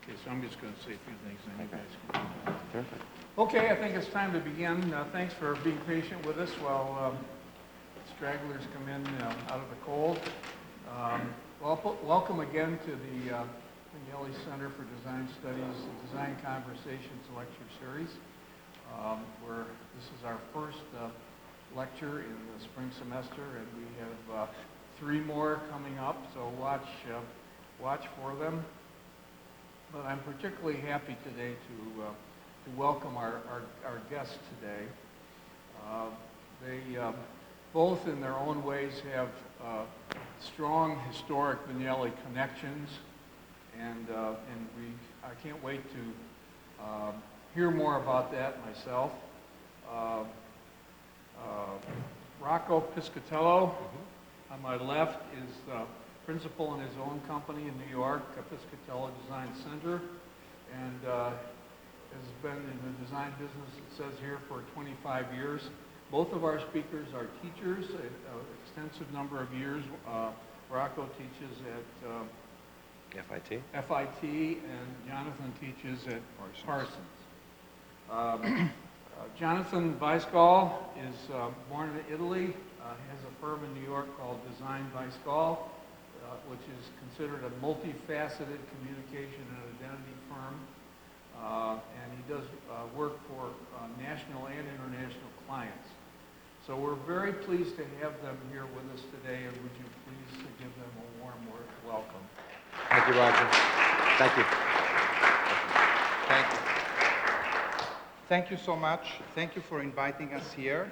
Okay, so I'm just going to say a few things, and you guys can. Perfect. Okay, I think it's time to begin. Thanks for being patient with us while stragglers come in out of the cold. Welcome again to the Vignelli Center for Design Studies Design Conversations lecture series. This is our first lecture in the spring semester, and we have 3 more coming up, so watch for them. But I'm particularly happy today to welcome our guests today. They both in their own ways have strong historic Vignelli connections, and I can't wait to hear more about that myself. Rocco Piscatello, on my left, is principal in his own company in New York, Piscatello Design Centre, and has been in the design business, it says here, for 25 years. Both of our speakers are teachers, an extensive number of years. Rocco teaches at FIT, and Jonathan teaches at Parsons. Jonathan Wajskol is born in Italy, has a firm in New York called Design Wajskol, which is considered a multifaceted communication and identity firm. And he does work for national and international clients. So we're very pleased to have them here with us today, and would you please give them a warm welcome. Thank you, Roger. Thank you. Thank you. Thank you so much. Thank you for inviting us here.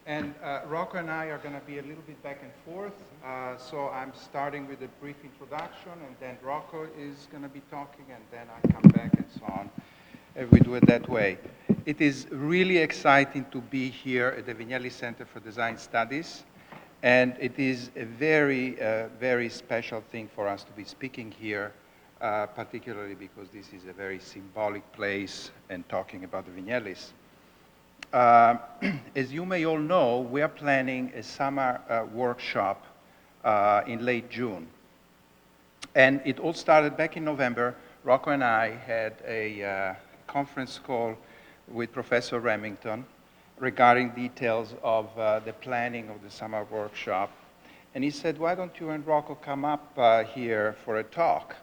And Rocco and I are going to be a little bit back and forth. So I'm starting with a brief introduction, and then Rocco is going to be talking, and then I come back and so on. We do it that way. It is really exciting to be here at the Vignelli Center for Design Studies. And it is a very, very special thing for us to be speaking here, particularly because this is a very symbolic place and talking about the Vignellis. As you may all know, we are planning a summer workshop in late June. And it all started back in November. Rocco and I had a conference call with Professor Remington regarding details of the planning of the summer workshop. And he said, why don't you and Rocco come up here for a talk?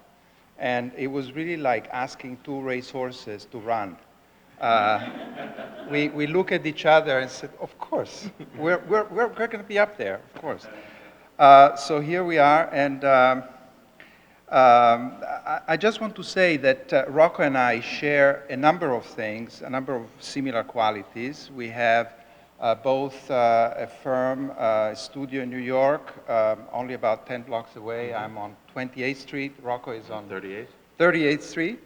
And it was really like asking 2 racehorses to run. We look at each other and said, of course, we're going to be up there, of course. So here we are, and I just want to say that Rocco and I share a number of things, a number of similar qualities. We have both a firm, a studio in New York, only about 10 blocks away. I'm on 28th Street. Rocco is on 38th Street.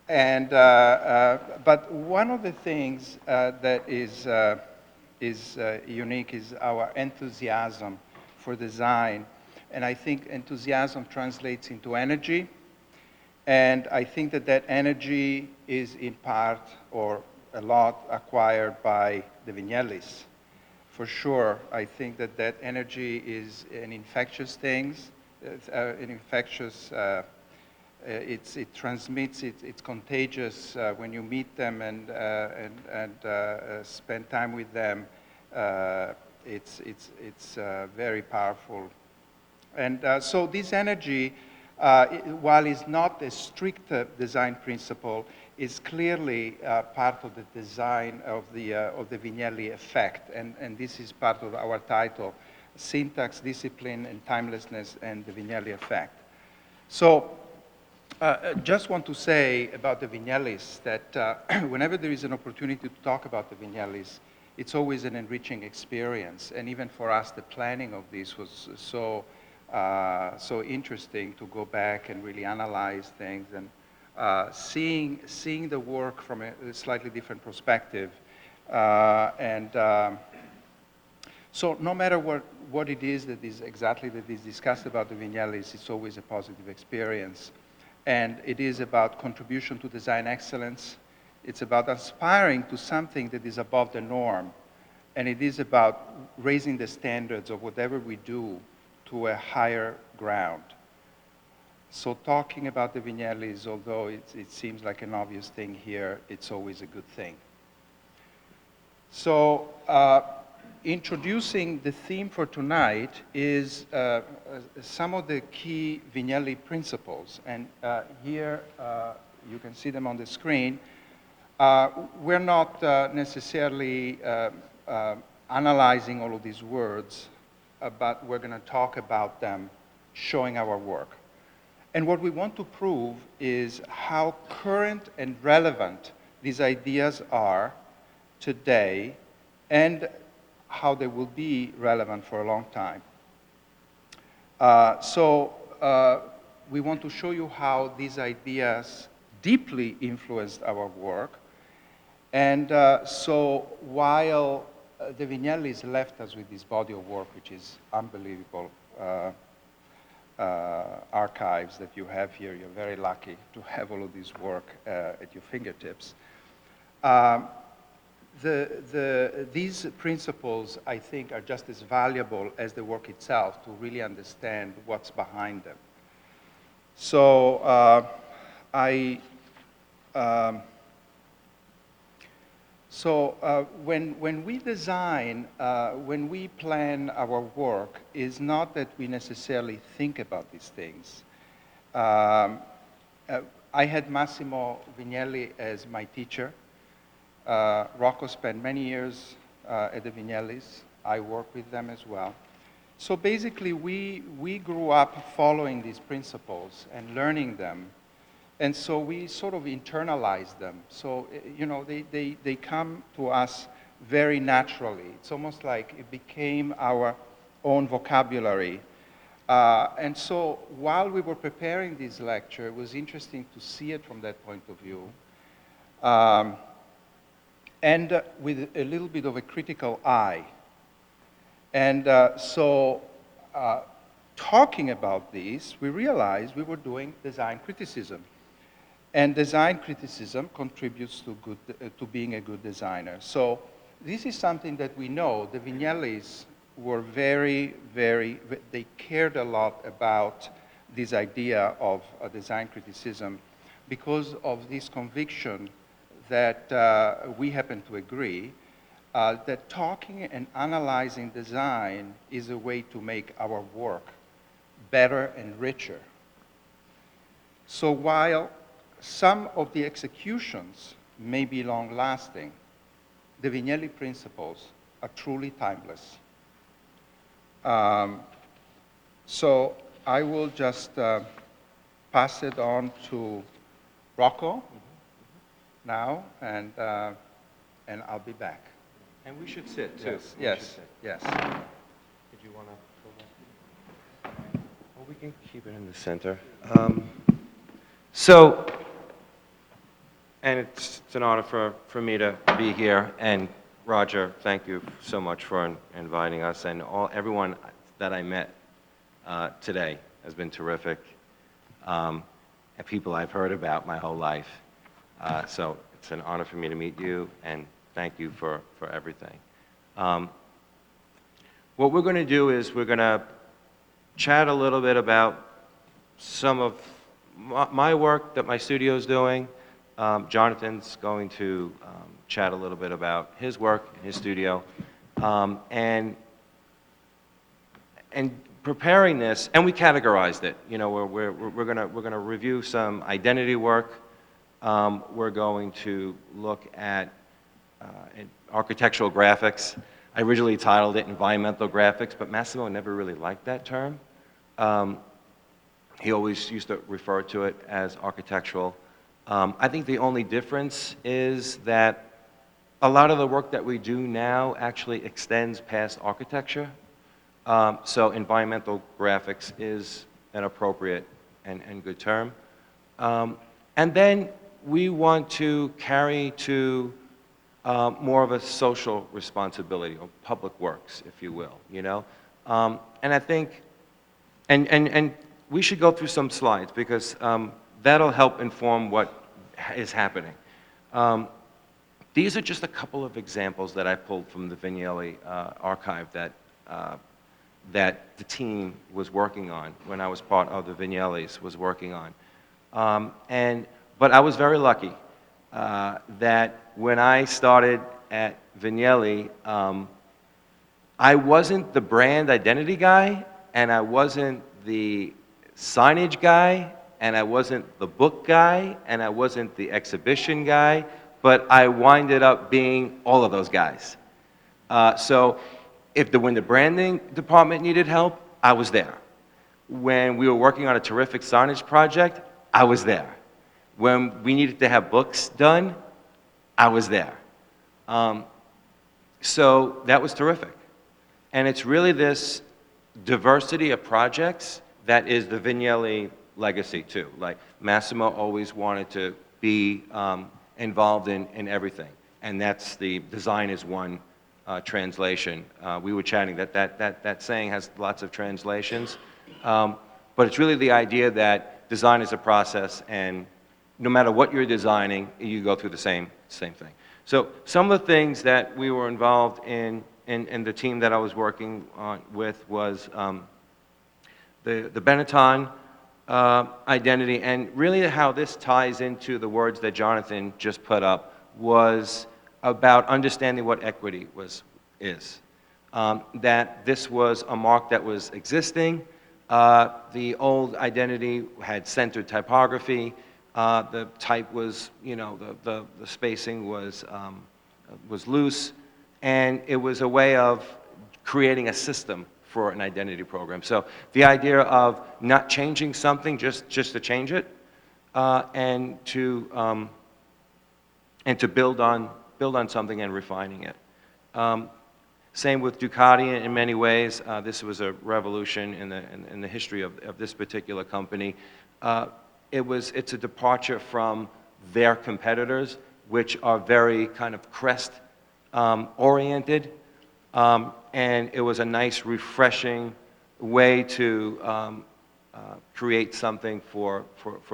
And but one of the things that is unique is our enthusiasm for design. And I think enthusiasm translates into energy. And I think that that energy is in part or a lot acquired by the Vignellis. For sure, I think that that energy is an infectious thing, it transmits, it's contagious when you meet them and spend time with them. It's very powerful. And so this energy, while it's not a strict design principle, is clearly part of the design of the Vignelli Effect. And this is part of our title, Syntax, Discipline, and Timelessness, and the Vignelli Effect. So just want to say about the Vignellis that whenever there is an opportunity to talk about the Vignellis, it's always an enriching experience. And even for us, the planning of this was so interesting to go back and really analyze things and seeing the work from a slightly different perspective. So no matter what it is that is discussed about the Vignellis, it's always a positive experience. And it is about contribution to design excellence. It's about aspiring to something that is above the norm. And it is about raising the standards of whatever we do to a higher ground. So talking about the Vignellis, although it seems like an obvious thing here, it's always a good thing. So introducing the theme for tonight is some of the key Vignelli principles. And here you can see them on the screen. We're not necessarily analyzing all of these words, but we're going to talk about them, showing our work. And what we want to prove is how current and relevant these ideas are today and how they will be relevant for a long time. We want to show you how these ideas deeply influenced our work. And so while the Vignellis left us with this body of work, which is unbelievable, archives that you have here. You're very lucky to have all of this work at your fingertips. These principles, I think, are just as valuable as the work itself to really understand what's behind them. So when we design, when we plan our work, is not that we necessarily think about these things. I had Massimo Vignelli as my teacher. Rocco spent many years at the Vignellis. I work with them as well. So basically, we grew up following these principles and learning them. And so we sort of internalize them. So, you know, they come to us very naturally. It's almost like it became our own vocabulary. And so while we were preparing this lecture, it was interesting to see it from that point of view. And with a little bit of a critical eye. And talking about these, we realized we were doing design criticism. And design criticism contributes to being a good designer. So this is something that we know. The Vignellis were they cared a lot about this idea of design criticism because of this conviction that we happen to agree that talking and analyzing design is a way to make our work better and richer. So while some of the executions may be long-lasting, the Vignelli principles are truly timeless. So I will just pass it on to Rocco now, and I'll be back. And we should sit, too. Yes. Did you want to go back? Well, we can keep it in the center. And it's an honor for me to be here. And Roger, thank you so much for inviting us. And everyone that I met today has been terrific. And people I've heard about my whole life. So it's an honor for me to meet you, and thank you for everything. What we're going to do is we're going to chat a little bit about some of my work that my studio is doing. Jonathan's going to chat a little bit about his work in his studio. And preparing this, and we categorized it. You know, we're gonna review some identity work. We're going to look at architectural graphics. I originally titled it environmental graphics, but Massimo never really liked that term. He always used to refer to it as architectural. I think the only difference is that a lot of the work that we do now actually extends past architecture. So environmental graphics is an appropriate and good term. And then we want to carry to more of a social responsibility, or public works, if you will, you know? And I think, and we should go through some slides because that'll help inform what is happening. These are just a couple of examples that I pulled from the Vignelli archive that that the team was working on when I was part of the Vignellis was working on. But I was very lucky that when I started at Vignelli, I wasn't the brand identity guy, and I wasn't the signage guy, and I wasn't the book guy, and I wasn't the exhibition guy, but I winded up being all of those guys. So when the branding department needed help, I was there. When we were working on a terrific signage project, I was there. When we needed to have books done, I was there. So that was terrific. And it's really this diversity of projects that is the Vignelli legacy too. Like Massimo always wanted to be involved in everything. And that's the design is one translation. We were chatting that saying has lots of translations. But it's really the idea that design is a process, and no matter what you're designing, you go through the same thing. So some of the things that we were involved in the team that I was working with was the Benetton identity, and really how this ties into the words that Jonathan just put up was about understanding what equity is. That this was a mark that was existing. The old identity had centered typography. The type was, the spacing was loose, and it was a way of creating a system for an identity program. So the idea of not changing something just to change it, and to build on something and refining it. Same with Ducati in many ways. This was a revolution in the history of this particular company. It's a departure from their competitors, which are very kind of crest oriented, and it was a nice, refreshing way to create something for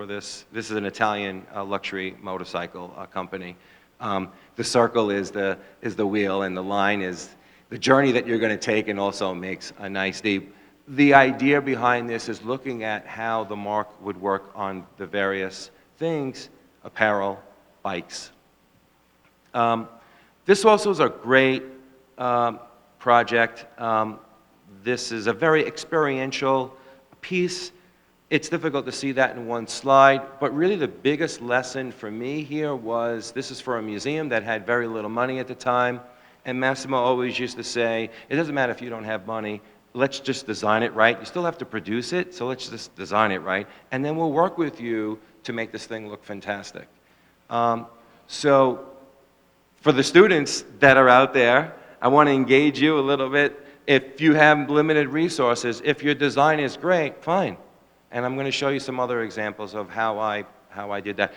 this. This is an Italian luxury motorcycle company. The circle is the wheel, and the line is the journey that you're going to take, and also makes a nice deep. The idea behind this is looking at how the mark would work on the various things, apparel, bikes. This also is a great project. This is a very experiential piece. It's difficult to see that in one slide, but really the biggest lesson for me here was, this is for a museum that had very little money at the time, and Massimo always used to say, it doesn't matter if you don't have money, let's just design it right. You still have to produce it, so let's just design it right, and then we'll work with you to make this thing look fantastic. So for the students that are out there, I want to engage you a little bit. If you have limited resources, if your design is great, fine. And I'm going to show you some other examples of how I did that.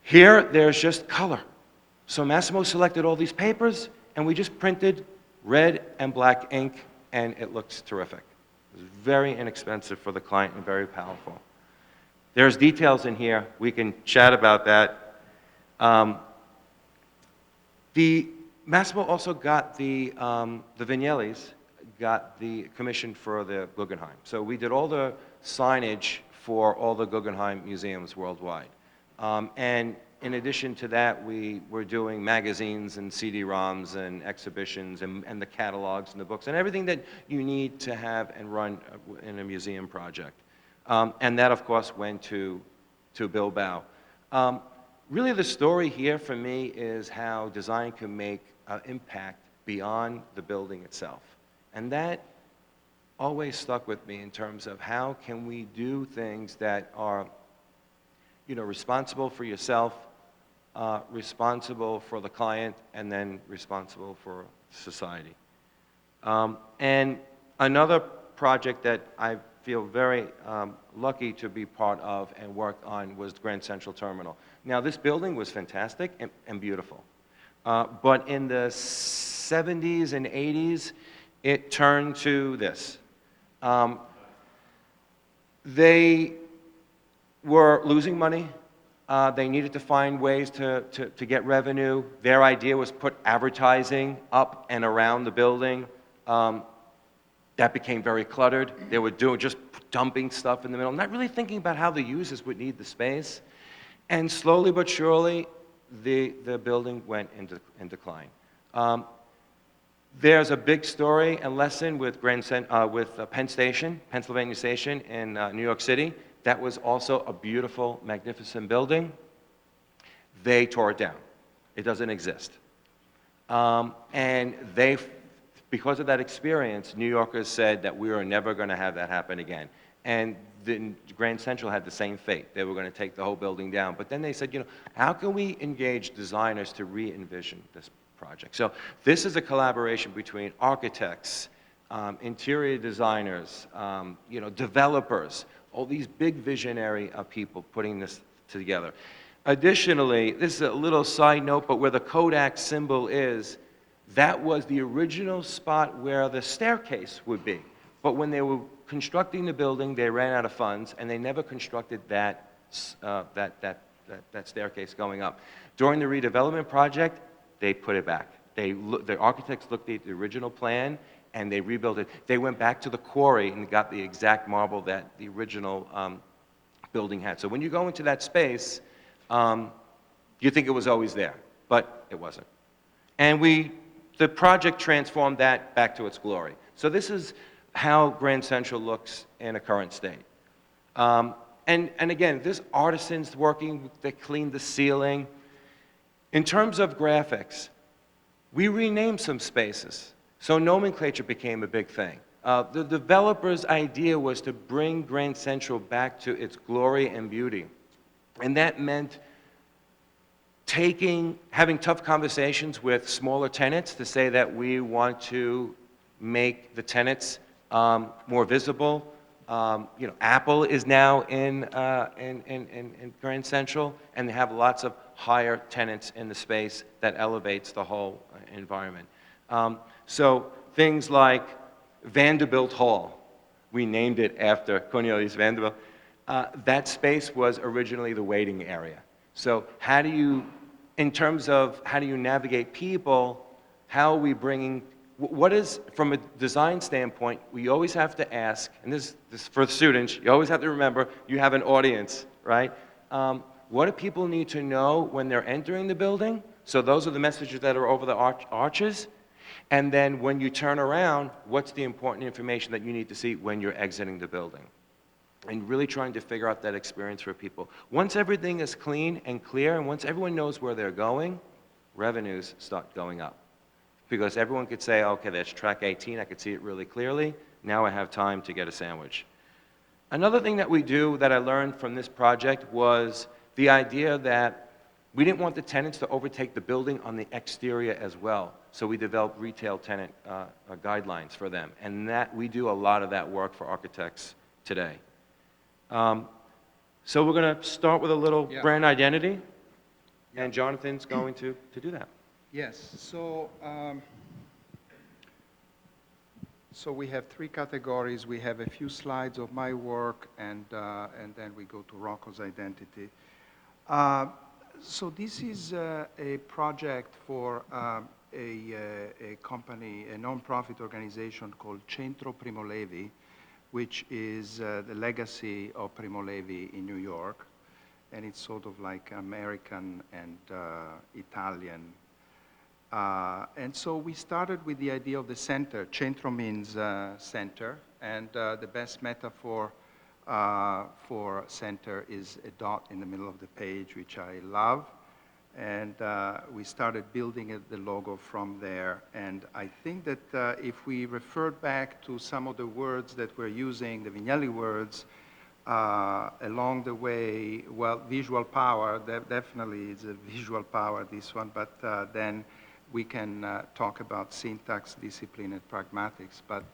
Here, there's just color. So Massimo selected all these papers, and we just printed red and black ink, and it looks terrific. It was very inexpensive for the client and very powerful. There's details in here. We can chat about that. Massimo also got the Vignellis got the commission for the Guggenheim. So we did all the signage for all the Guggenheim museums worldwide. And in addition to that, we were doing magazines and CD-ROMs and exhibitions and the catalogs and the books and everything that you need to have and run in a museum project. And that, of course, went to Bilbao. Really, the story here for me is how design can make an impact beyond the building itself. And that always stuck with me in terms of how can we do things that are, responsible for yourself, responsible for the client, and then responsible for society. And another project that I feel very lucky to be part of and work on was Grand Central Terminal. Now, this building was fantastic and beautiful. But in the 70s and 80s, it turned to this. They were losing money. They needed to find ways to get revenue. Their idea was put advertising up and around the building. That became very cluttered. They were just dumping stuff in the middle, not really thinking about how the users would need the space. And slowly but surely, the building went in decline. There's a big story and lesson with Penn Station, Pennsylvania Station in New York City. That was also a beautiful, magnificent building. They tore it down. It doesn't exist. And because of that experience, New Yorkers said that we are never going to have that happen again. And the Grand Central had the same fate. They were going to take the whole building down. But then they said, you know, how can we engage designers to re-envision this project? So this is a collaboration between architects, interior designers, you know, developers, all these big visionary people putting this together. Additionally, this is a little side note, but where the Kodak symbol is, that was the original spot where the staircase would be. But when they were constructing the building, they ran out of funds, and they never constructed that staircase going up. During the redevelopment project, they put it back. The architects looked at the original plan, and they rebuilt it. They went back to the quarry and got the exact marble that the original building had. So when you go into that space, you think it was always there, but it wasn't. And the project transformed that back to its glory. So this is how Grand Central looks in a current state. And again, there's artisans working, they cleaned the ceiling. In terms of graphics, we renamed some spaces. So nomenclature became a big thing. The developer's idea was to bring Grand Central back to its glory and beauty. And that meant having tough conversations with smaller tenants to say that we want to make the tenants more visible. You know, Apple is now in Grand Central, and they have lots of higher tenants in the space that elevates the whole environment. So things like Vanderbilt Hall, we named it after Cornelius Vanderbilt. That space was originally the waiting area. So in terms of how do you navigate people, how are we bringing, what is, from a design standpoint, we always have to ask, and this for students, you always have to remember, you have an audience, right? What do people need to know when they're entering the building? So those are the messages that are over the arches. And then when you turn around, what's the important information that you need to see when you're exiting the building? And really trying to figure out that experience for people. Once everything is clean and clear, and once everyone knows where they're going, revenues start going up. Because everyone could say, okay, that's track 18, I could see it really clearly, now I have time to get a sandwich. Another thing that we do that I learned from this project was the idea that we didn't want the tenants to overtake the building on the exterior as well. So we developed retail tenant guidelines for them. And we do a lot of that work for architects today. So we're going to start with a little brand identity, and Jonathan's going to do that. Yes, so we have three categories. We have a few slides of my work, and then we go to Rocco's identity. So this is a project for a company, a non-profit organization called Centro Primo Levi, which is the legacy of Primo Levi in New York. And it's sort of like American and Italian. And so we started with the idea of the center. Centro means center, and the best metaphor for center is a dot in the middle of the page, which I love. And we started building the logo from there. And I think that if we refer back to some of the words that we're using, the Vignelli words, along the way, well, visual power, definitely is a visual power, this one, but then we can talk about syntax, discipline, and pragmatics. But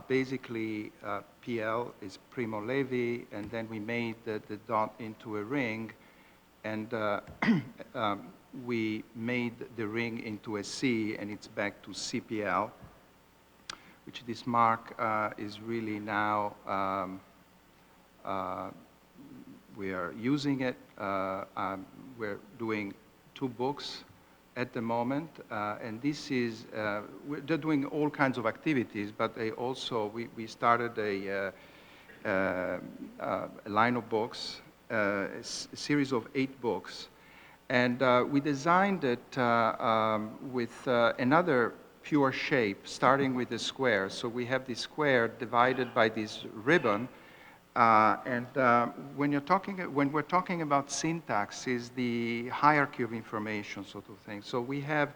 basically, PL is Primo Levi, and then we made the dot into a ring, and we made the ring into a C, and it's back to CPL, which this mark is really now, we are using it. We're doing 2 books, at the moment, and this is, they're doing all kinds of activities, but they also, we started a line of books, a series of 8 books, and we designed it with another pure shape, starting with the square. So we have this square divided by this ribbon, when we're talking about syntax, is the hierarchy of information sort of thing. So we have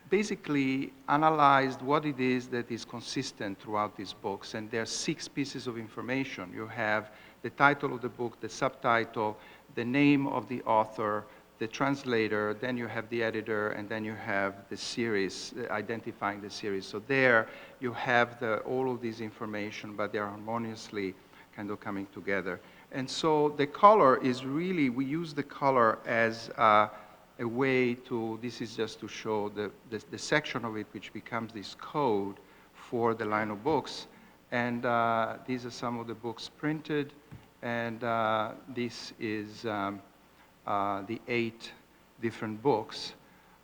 basically analyzed what it is that is consistent throughout these books, and there are 6 pieces of information. You have the title of the book, the subtitle, the name of the author, the translator, then you have the editor, and then you have the series, identifying the series. So there you have all of this information, but they're harmoniously kind of coming together. And so the color is really, we use the color as a way to, this is just to show the section of it which becomes this code for the line of books. And these are some of the books printed, and this is the 8 different books.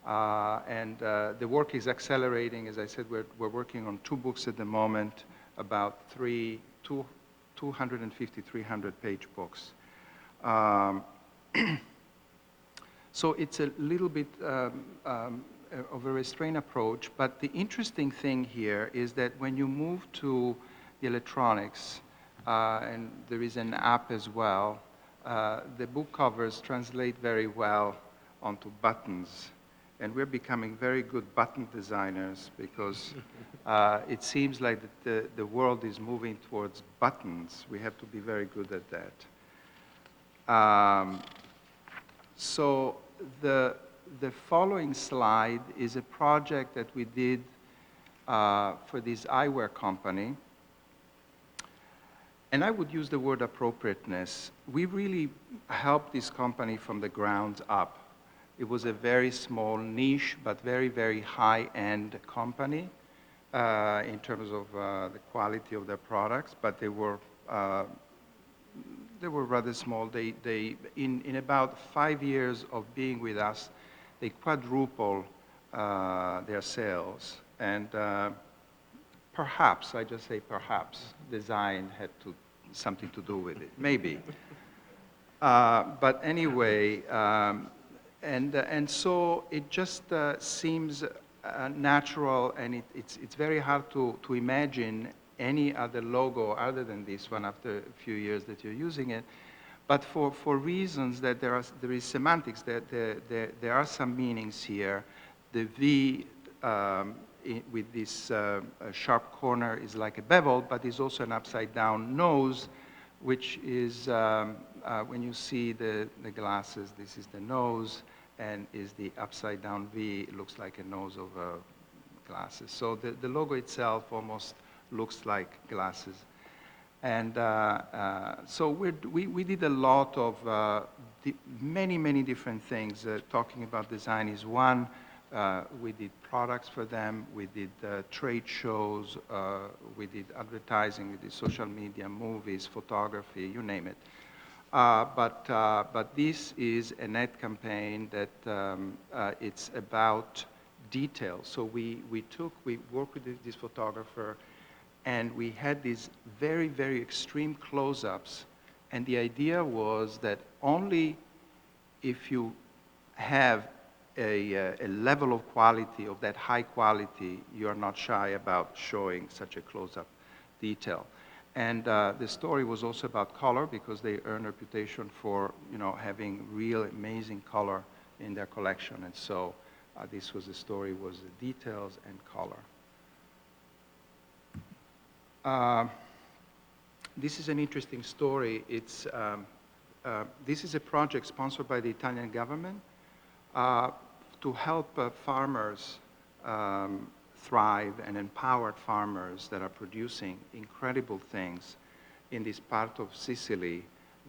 The work is accelerating. As I said, we're working on 2 books at the moment, about 250, 300-page books. So it's a little bit of a restrained approach, but the interesting thing here is that when you move to the electronics, and there is an app as well, the book covers translate very well onto buttons. And we're becoming very good button designers because it seems like the world is moving towards buttons. We have to be very good at that. So the following slide is a project that we did for this eyewear company. And I would use the word appropriateness. We really helped this company from the ground up. It was a very small niche, but very, very high-end company in terms of the quality of their products, but they were rather small. In about 5 years of being with us, they quadrupled their sales. And perhaps, I just say perhaps, design had something to do with it, maybe. But anyway, and so it just seems natural, and it's very hard to imagine any other logo other than this one after a few years that you're using it. But for reasons that there is semantics, that there are some meanings here. The V with this sharp corner is like a bevel, but is also an upside down nose, which is, when you see the glasses, this is the nose, and is the upside down V, it looks like a nose of glasses. So the logo itself almost looks like glasses. And so we did a lot of many different things. Talking about design is one. We did products for them. We did trade shows. We did advertising. We did social media, movies, photography, you name it. But this is an ad campaign that it's about detail. So we worked with this photographer, and we had these very, very extreme close-ups. And the idea was that only if you have a level of quality, of that high quality, you are not shy about showing such a close-up detail. And the story was also about color, because they earn a reputation for having real amazing color in their collection. And so this was the story, was the details and color. This is an interesting story. It's, this is a project sponsored by the Italian government to help farmers thrive, and empowered farmers that are producing incredible things in this part of Sicily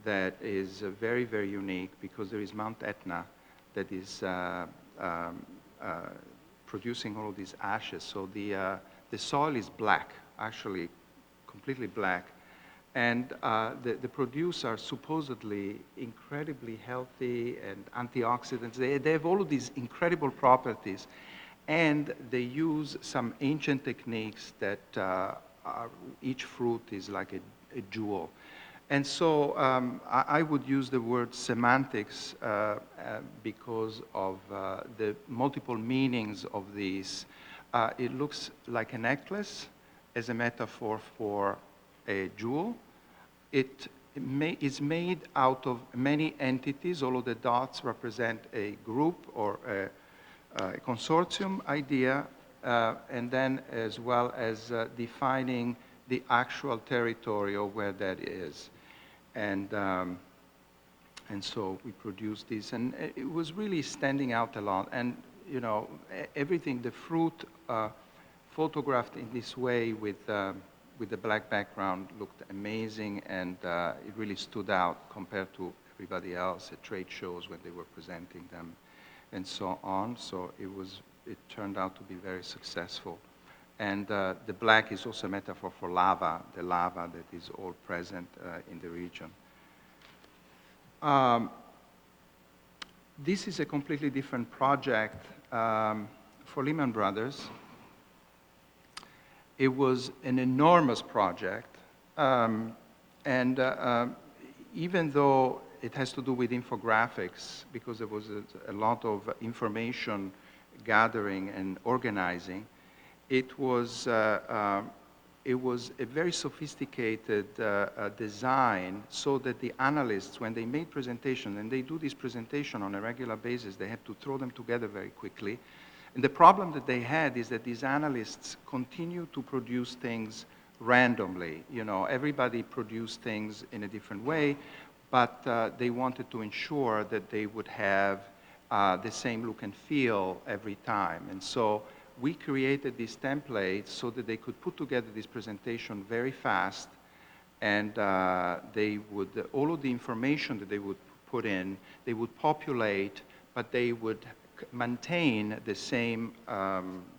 that is very, very unique, because there is Mount Etna that is producing all of these ashes. So the soil is black, actually completely black, And the produce are supposedly incredibly healthy and antioxidants. They have all of these incredible properties. And they use some ancient techniques that each fruit is like a jewel. And so I would use the word semantics because of the multiple meanings of these. It looks like a necklace as a metaphor for a jewel. It is made out of many entities. All of the dots represent a group or a consortium idea, and then as well as defining the actual territory of where that is. And so we produced this, and it was really standing out a lot. And you know, everything, the fruit photographed in this way with the black background looked amazing, and it really stood out compared to everybody else at trade shows when they were presenting them and so on. So it turned out to be very successful. And the black is also a metaphor for lava, the lava that is all present in the region. This is a completely different project for Lehman Brothers. It was an enormous project, and even though it has to do with infographics, because there was a lot of information gathering and organizing, it was a very sophisticated design, so that the analysts, when they made presentations, and they do this presentation on a regular basis, they have to throw them together very quickly. And the problem that they had is that these analysts continue to produce things randomly. You know, everybody produced things in a different way, but they wanted to ensure that they would have the same look and feel every time. And so we created these templates so that they could put together this presentation very fast, and they would, all of the information that they would put in, they would populate, but they would maintain the same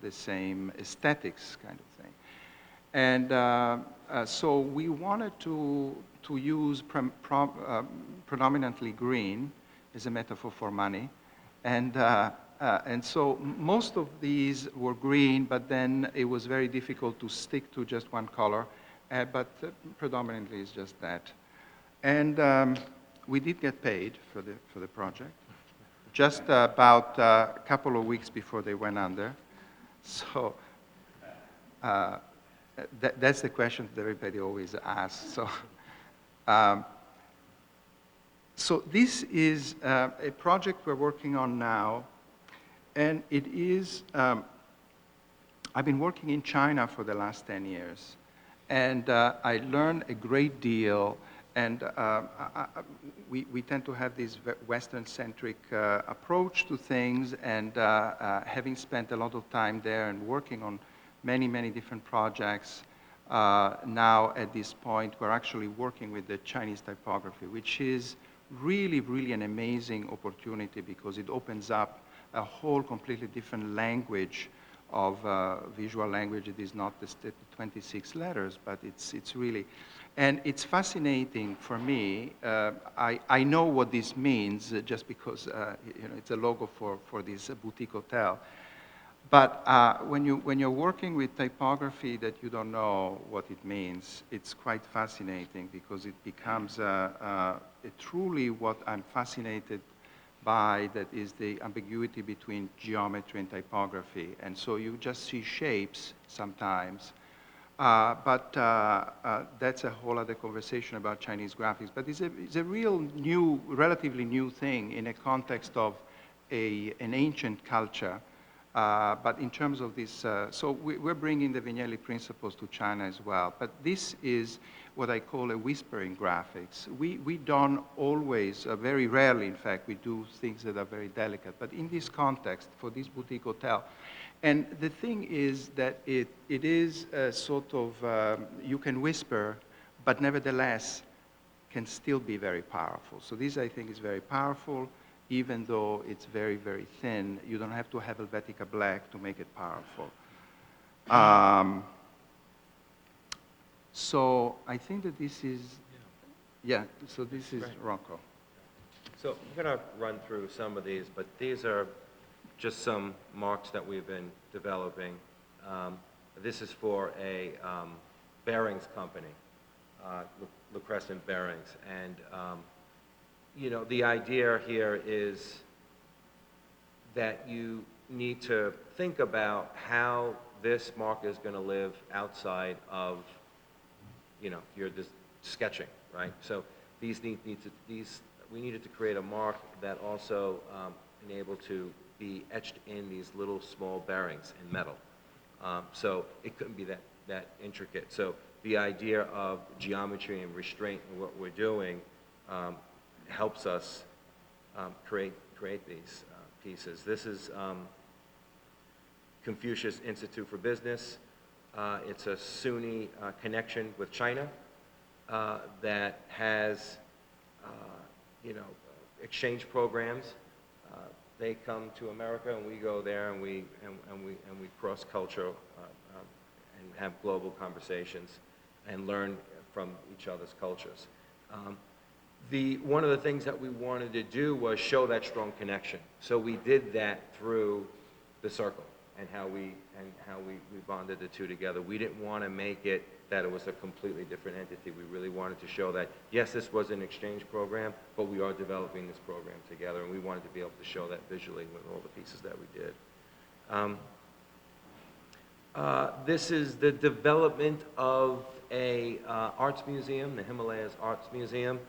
aesthetics kind of thing. And so we wanted to use predominantly green as a metaphor for money. And so most of these were green, but then it was very difficult to stick to just one color, but predominantly it's just that. And we did get paid for the project, just about a couple of weeks before they went under. So that's the question that everybody always asks. So this is a project we're working on now, and it is, I've been working in China for the last 10 years, and I learned a great deal, and we tend to have this Western-centric approach to things, and having spent a lot of time there and working on many, many different projects, now at this point we're actually working with the Chinese typography, which is really, really an amazing opportunity because it opens up a whole completely different language of visual language. It is not the 26 letters, but it's really, and it's fascinating for me. I know what this means just because you know, it's a logo for this boutique hotel. But when you're working with typography that you don't know what it means, it's quite fascinating because it becomes truly what I'm fascinated by, that is the ambiguity between geometry and typography. And so you just see shapes sometimes, but that's a whole other conversation about Chinese graphics. But it's a real new, relatively new thing in a context of an ancient culture. But in terms of this, so we're bringing the Vignelli Principles to China as well. But this is what I call a whispering graphics. We don't always, very rarely in fact, we do things that are very delicate. But in this context, for this boutique hotel, and the thing is that it is sort of, you can whisper, but nevertheless can still be very powerful. So this, I think, is very powerful. Even though it's very, very thin, you don't have to have Helvetica black to make it powerful. So I think that this is, yeah, so this is Great. Rocco. So I'm going to run through some of these, but these are just some marks that we've been developing. This is for a bearings company, Le Crescent Bearings. And, you know, the idea here is that you need to think about how this mark is going to live outside of, you know, your sketching, right? So we needed to create a mark that also enabled to be etched in these little small bearings in metal. So it couldn't be that intricate. So the idea of geometry and restraint in what we're doing helps us create these pieces. This is Confucius Institute for Business. It's a SUNY connection with China that has, you know, exchange programs. They come to America, and we go there, and we cross culture and have global conversations and learn from each other's cultures. One of the things that we wanted to do was show that strong connection. So we did that through the circle and how we bonded the two together. We didn't want to make it that it was a completely different entity. We really wanted to show that, yes, this was an exchange program, but we are developing this program together, and we wanted to be able to show that visually with all the pieces that we did. This is the development of a arts museum, the Himalayas Arts Museum.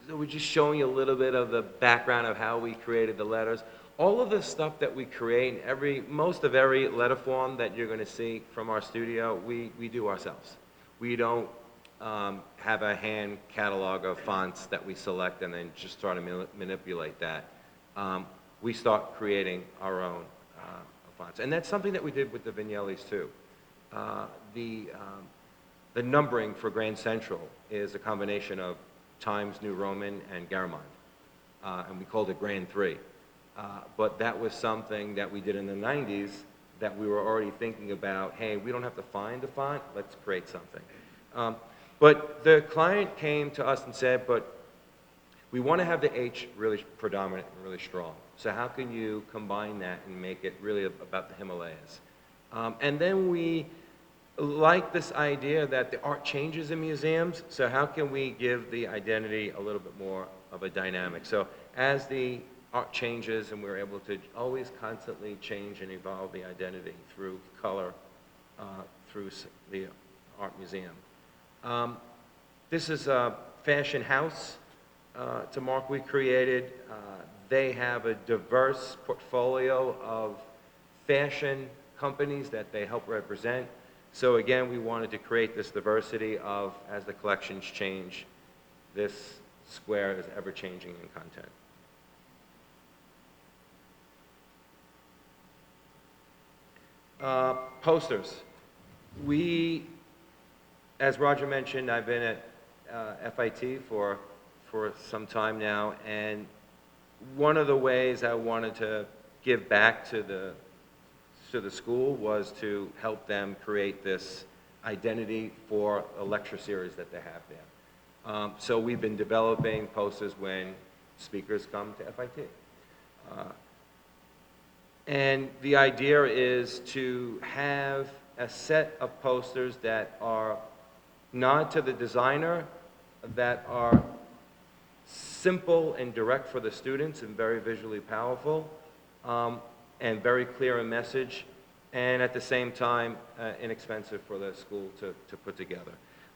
So we're just showing you a little bit of the background of how we created the letters. All of the stuff that we create, most of every letter form that you're going to see from our studio, we do ourselves. We don't have a hand catalog of fonts that we select and then just try to manipulate that. We start creating our own fonts. And that's something that we did with the Vignellis too. The numbering for Grand Central is a combination of Times New Roman and Garamond. And we called it Grand 3. But that was something that we did in the 90s that we were already thinking about, hey, we don't have to find a font, let's create something. But the client came to us and said, but we want to have the H really predominant and really strong. So how can you combine that and make it really about the Himalayas? And then we like this idea that the art changes in museums, so how can we give the identity a little bit more of a dynamic? So as the art changes, and we're able to always constantly change and evolve the identity through color, through the art museum. This is a fashion house. It's a mark we created. They have a diverse portfolio of fashion companies that they help represent. So again, we wanted to create this diversity of, as the collections change, this square is ever changing in content. Posters. As Roger mentioned, I've been at FIT for some time now, and one of the ways I wanted to give back to the school was to help them create this identity for a lecture series that they have there. So we've been developing posters when speakers come to FIT. And the idea is to have a set of posters that are nod to the designer, that are simple and direct for the students and very visually powerful, and very clear in message, and at the same time inexpensive for the school to put together.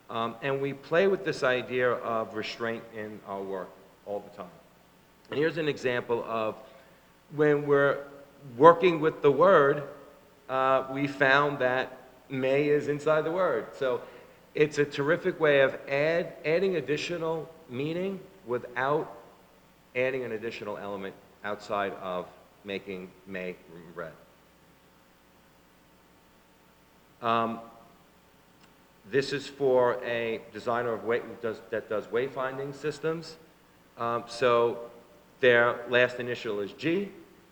And we play with this idea of restraint in our work all the time. And here's an example of when we're working with the word, we found that may is inside the word. So it's a terrific way of adding additional meaning without adding an additional element outside of making may red. This is for a designer of that does wayfinding systems. So their last initial is G,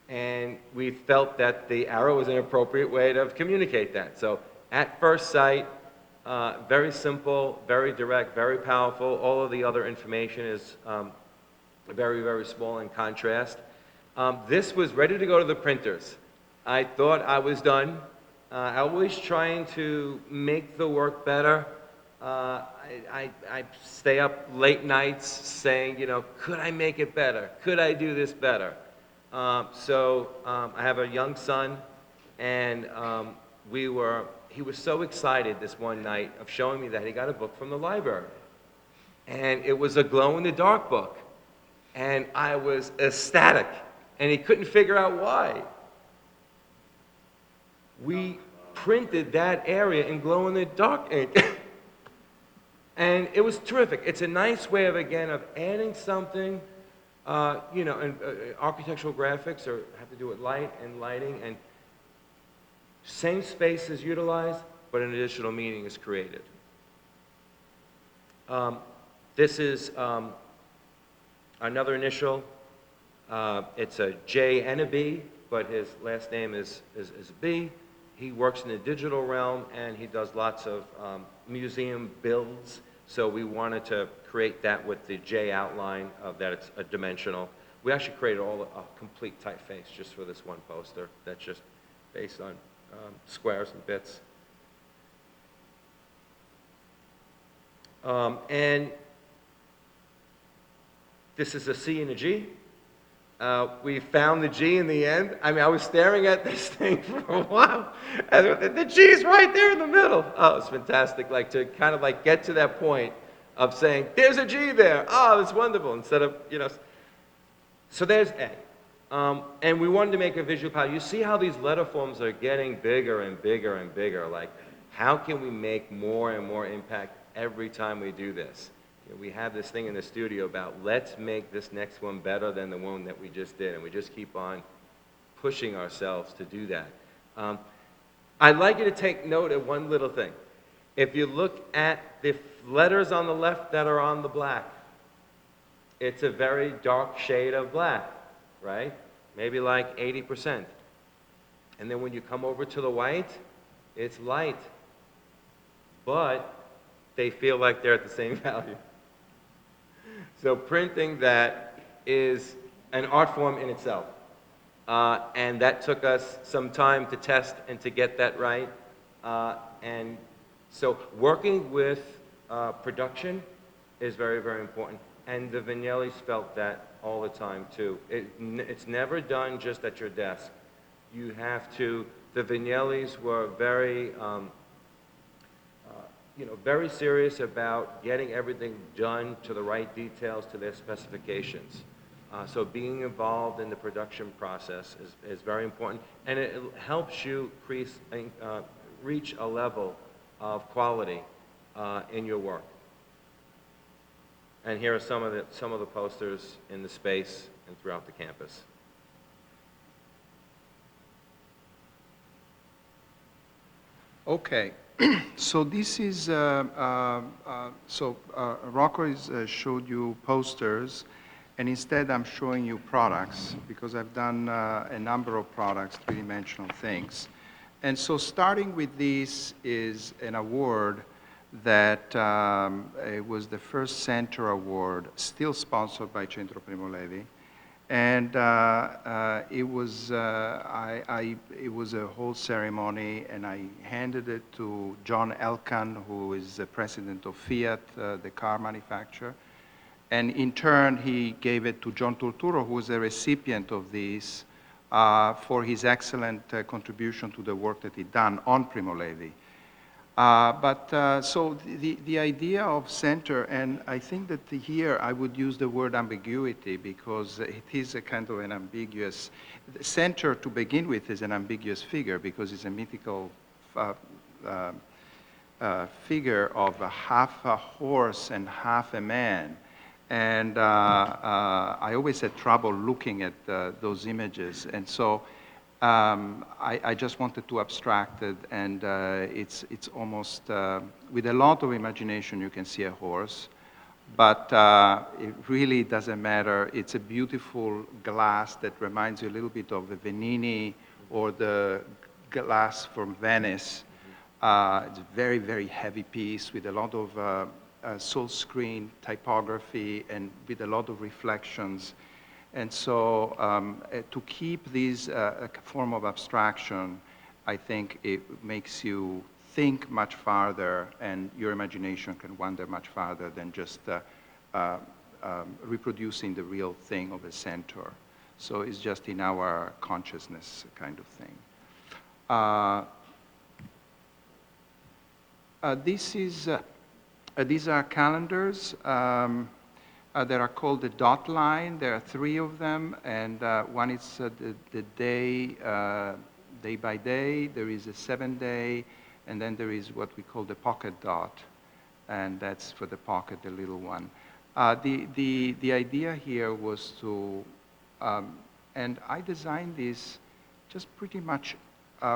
and we felt that the arrow was an appropriate way to communicate that. So at first sight, Very simple, very direct, very powerful. All of the other information is very, very small in contrast. This was ready to go to the printers. I thought I was done. Always trying to make the work better. I stay up late nights saying, you know, could I make it better? Could I do this better? I have a young son, and he was so excited this one night of showing me that he got a book from the library. And it was a glow-in-the-dark book. And I was ecstatic, and he couldn't figure out why. We printed that area in glow-in-the-dark ink. And it was terrific. It's a nice way of, again, of adding something, you know, and architectural graphics have to do with light and lighting, and same space is utilized, but an additional meaning is created. This is another initial. It's a J and a B, but his last name is B. He works in the digital realm, and he does lots of museum builds. So we wanted to create that with the J outline of that it's a dimensional. We actually created a complete typeface just for this one poster that's just based on squares and bits. And this is a C and a G. We found the G in the end. I mean, I was staring at this thing for a while, and the G is right there in the middle. Oh, it's fantastic, like to kind of like get to that point of saying, there's a G there. Oh, that's wonderful, instead of, you know. So there's A. And we wanted to make a visual palette. You see how these letter forms are getting bigger and bigger and bigger. Like, how can we make more and more impact every time we do this? We have this thing in the studio about let's make this next one better than the one that we just did, and we just keep on pushing ourselves to do that. I'd like you to take note of one little thing. If you look at the letters on the left that are on the black, it's a very dark shade of black, right? Maybe like 80%. And then when you come over to the white, it's light. But they feel like they're at the same value. So printing that is an art form in itself. And that took us some time to test and to get that right. And so working with production is very, very important. And the Vignellis felt that all the time, too. It's never done just at your desk. You have to, the Vignellis were very, you know, very serious about getting everything done to the right details, to their specifications. So being involved in the production process is very important, and it helps you reach a level of quality in your work. And here are some of the posters in the space and throughout the campus. Okay. So this is, Rocco showed you posters, and instead I'm showing you products, because I've done a number of products, three-dimensional things. And so starting with this is an award that it was the first Center Award, still sponsored by Centro Primo Levi. And it was a whole ceremony, and I handed it to John Elkann, who is the president of Fiat, the car manufacturer. And in turn, he gave it to John Turturro, who was a recipient of this, for his excellent contribution to the work that he'd done on Primo Levi. So the idea of center, and I think that here I would use the word ambiguity, because it is a kind of an ambiguous, center to begin with is an ambiguous figure, because it's a mythical figure of half a horse and half a man. And I always had trouble looking at those images. And so I just wanted to abstract it, and it's almost, with a lot of imagination, you can see a horse, but it really doesn't matter. It's a beautiful glass that reminds you a little bit of the Venini or the glass from Venice. It's a very, very heavy piece with a lot of sole screen typography and with a lot of reflections. And so to keep this form of abstraction, I think it makes you think much farther, and your imagination can wander much farther than just reproducing the real thing of a centaur. So it's just in our consciousness kind of thing. These are calendars that are called the dot line. There are 3 of them, and one is the day, day by day. There is a 7-day, and then there is what we call the pocket dot, and that's for the pocket, the little one. The idea here was to, and I designed this just pretty much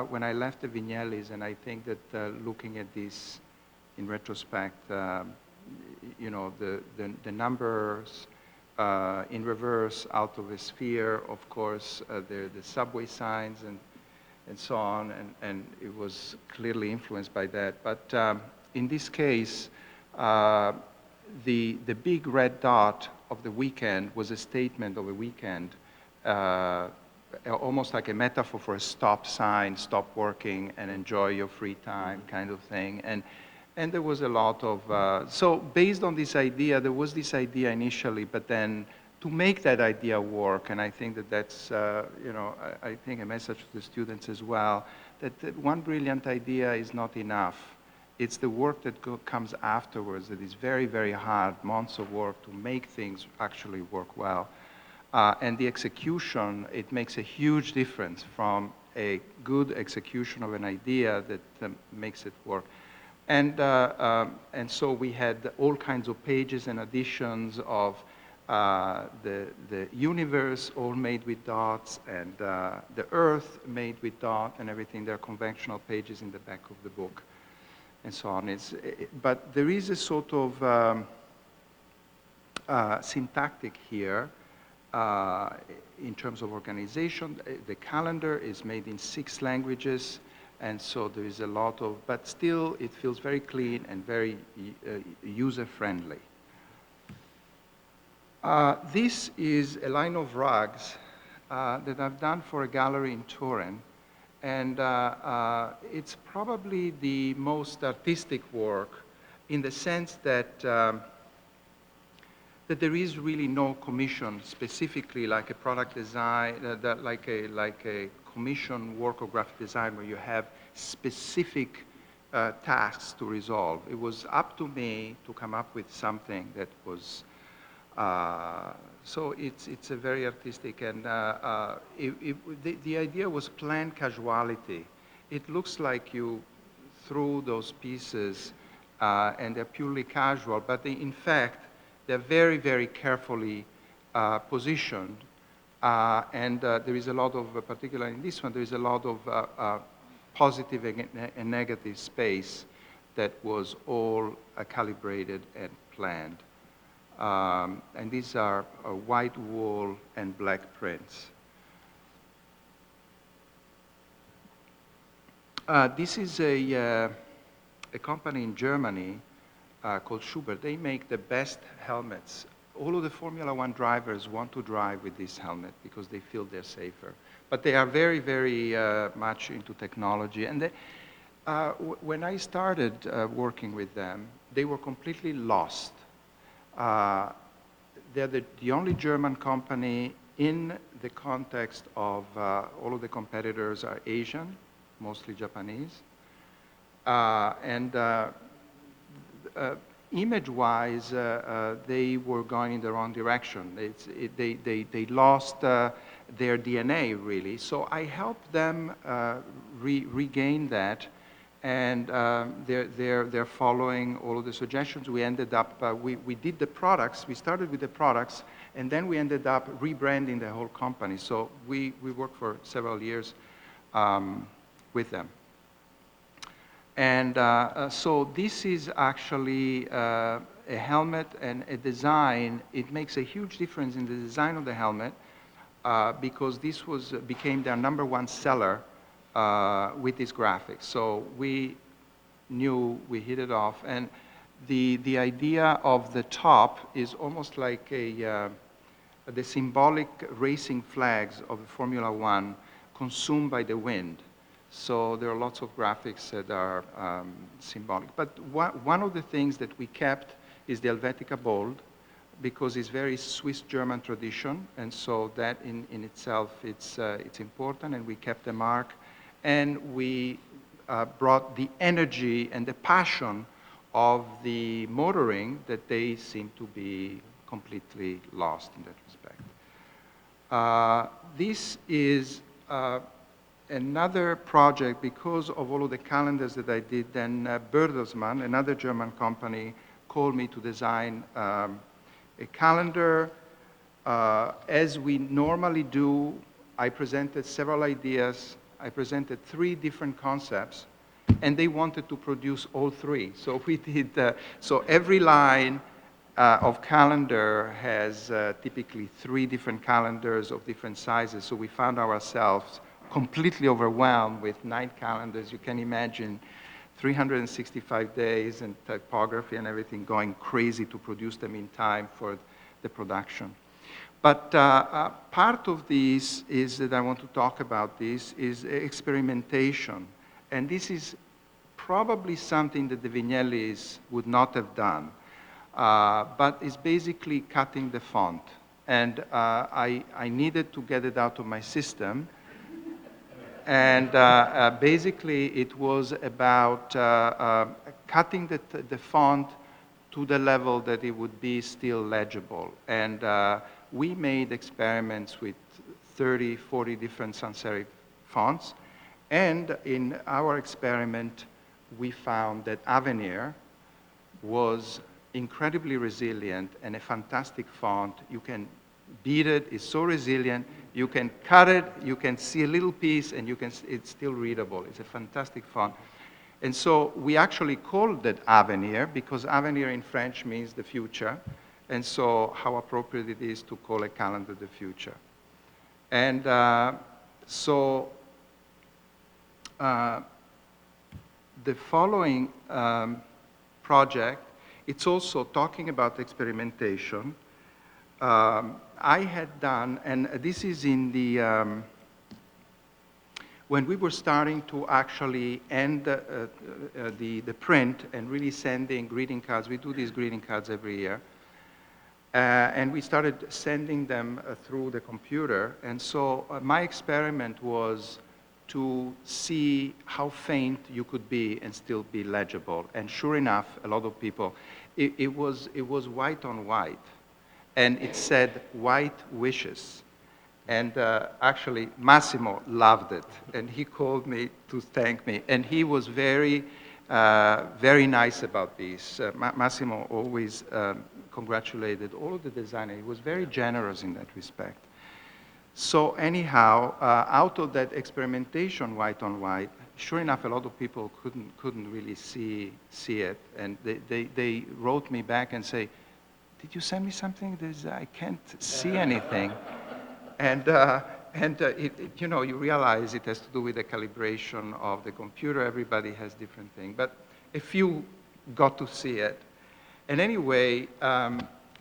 when I left the Vignellis, and I think that looking at this in retrospect, you know, the numbers in reverse out of a sphere, of course, the subway signs and so on, and it was clearly influenced by that. But in this case, the big red dot of the weekend was a statement of a weekend, almost like a metaphor for a stop sign, stop working and enjoy your free time kind of thing. And there was a lot of, so based on this idea, there was this idea initially, but then to make that idea work, and I think that that's, you know, I think a message to the students as well, that one brilliant idea is not enough. It's the work that comes afterwards that is very, very hard, months of work to make things actually work well. And the execution, it makes a huge difference from a good execution of an idea that makes it work. And so we had all kinds of pages and additions of the universe all made with dots, and the earth made with dots and everything. There are conventional pages in the back of the book and so on. But there is a sort of syntactic here in terms of organization. The calendar is made in 6 languages. And so there is a lot of, but still it feels very clean and very user-friendly. This is a line of rugs that I've done for a gallery in Turin. And it's probably the most artistic work in the sense that, that there is really no commission specifically like a product design, like a commission work of graphic design where you have specific tasks to resolve. It was up to me to come up with something that was, so it's a very artistic, and the idea was planned casuality. It looks like you threw those pieces and they're purely casual, but in fact, they're very, very carefully positioned. And there is a lot of, particularly in this one, there is a lot of positive and negative space that was all calibrated and planned. And these are white wool and black prints. This is a company in Germany called Schubert. They make the best helmets. All of the Formula One drivers want to drive with this helmet because they feel they're safer. But they are very, very much into technology. And they, when I started working with them, they were completely lost. They're the only German company in the context of all of the competitors are Asian, mostly Japanese. Image-wise, they were going in the wrong direction. They lost their DNA, really. So I helped them regain that, and they're following all of the suggestions. We ended up, we did the products, we started with the products, and then we ended up rebranding the whole company. So we worked for several years with them. And so this is actually a helmet and a design. It makes a huge difference in the design of the helmet because this became their #1 seller with these graphics. So we new, we hit it off. And the idea of the top is almost like the symbolic racing flags of the Formula One consumed by the wind. So there are lots of graphics that are symbolic. But one of the things that we kept is the Helvetica bold, because it's very Swiss-German tradition, and so that in itself, it's important, and we kept the mark. And we brought the energy and the passion of the motoring that they seem to be completely lost in that respect. This is another project because of all of the calendars that I did. Then Bertelsmann, another German company, called me to design a calendar. As we normally do, I presented several ideas. I presented 3 different concepts, and they wanted to produce all 3. So we did, so every line of calendar has typically 3 different calendars of different sizes. So we found ourselves completely overwhelmed with 9 calendars. You can imagine 365 days and typography and everything going crazy to produce them in time for the production. But part of this is that I want to talk about this is experimentation. And this is probably something that the Vignellis would not have done. But it's basically cutting the font. And I needed to get it out of my system. And basically, it was about cutting the font to the level that it would be still legible. And we made experiments with 30, 40 different sans serif fonts. And in our experiment, we found that Avenir was incredibly resilient and a fantastic font. You can beat it, it's so resilient. You can cut it, you can see a little piece, and it's still readable. It's a fantastic font. And so we actually called it Avenir, because Avenir in French means the future. And so how appropriate it is to call a calendar the future. And so the following project, it's also talking about experimentation. I had done, and this is in the, when we were starting to actually end the print and really sending greeting cards. We do these greeting cards every year. And we started sending them through the computer. And so my experiment was to see how faint you could be and still be legible. And sure enough, a lot of people, it was white on white. And it said white wishes. And actually, Massimo loved it. And he called me to thank me. And he was very, very nice about this. Massimo always congratulated all of the designers. He was very generous in that respect. So anyhow, out of that experimentation, white on white, sure enough, a lot of people couldn't really see it. And they wrote me back and say, did you send me something? I can't see anything. And you know, you realize it has to do with the calibration of the computer. Everybody has different things. But a few got to see it. And anyway,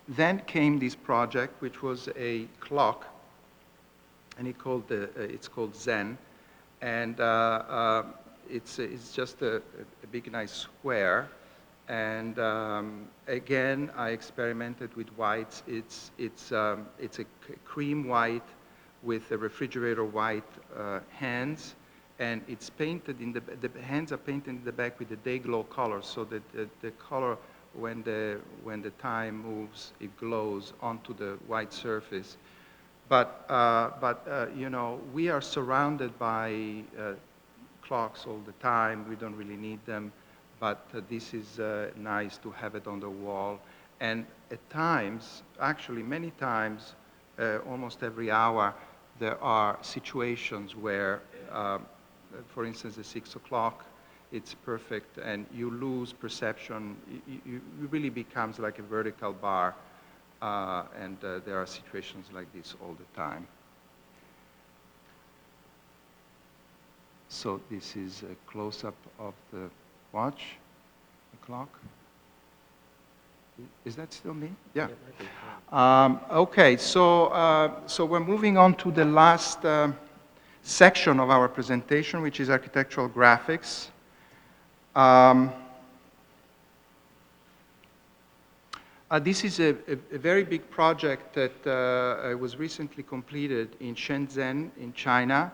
then came this project, which was a clock. And it's called Zen. And it's just a big, nice square. And again, I experimented with whites. It's a cream white with a refrigerator white hands, and it's painted in the hands are painted in the back with the day glow color, so that the color when the time moves, it glows onto the white surface. But you know, we are surrounded by clocks all the time. We don't really need them. But this is nice to have it on the wall. And at times, actually many times, almost every hour, there are situations where, for instance, at 6 o'clock, it's perfect, and you lose perception. You really becomes like a vertical bar, and there are situations like this all the time. So this is a close-up of the watch the clock. Is that still me? Yeah. Okay, so we're moving on to the last section of our presentation, which is architectural graphics. This is a very big project that was recently completed in Shenzhen, in China,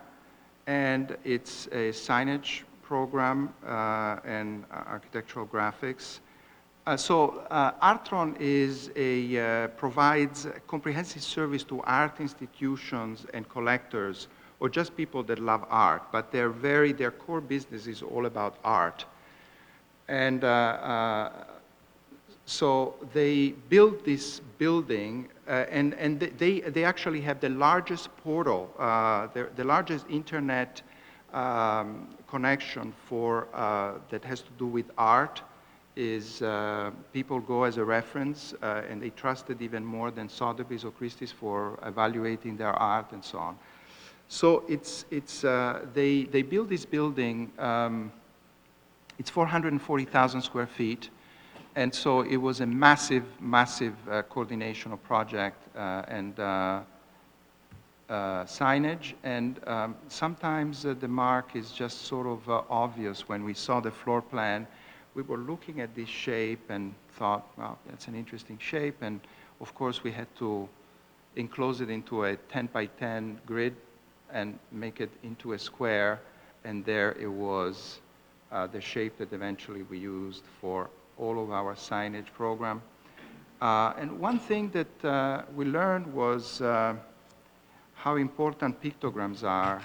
and it's a signage program and architectural graphics. Artron provides a comprehensive service to art institutions and collectors, or just people that love art, but their core business is all about art. And so they built this building, and they actually have the largest portal, the largest internet connection that has to do with art. Is people go as a reference, and they trust it even more than Sotheby's or Christie's for evaluating their art and so on. So they built this building. It's 440,000 square feet, and so it was a massive, massive coordination of project and signage. And sometimes the mark is just sort of obvious. When we saw the floor plan, we were looking at this shape and thought, well, that's an interesting shape. And of course, we had to enclose it into a 10 by 10 grid and make it into a square. And there it was, the shape that eventually we used for all of our signage program. And one thing that we learned was how important pictograms are,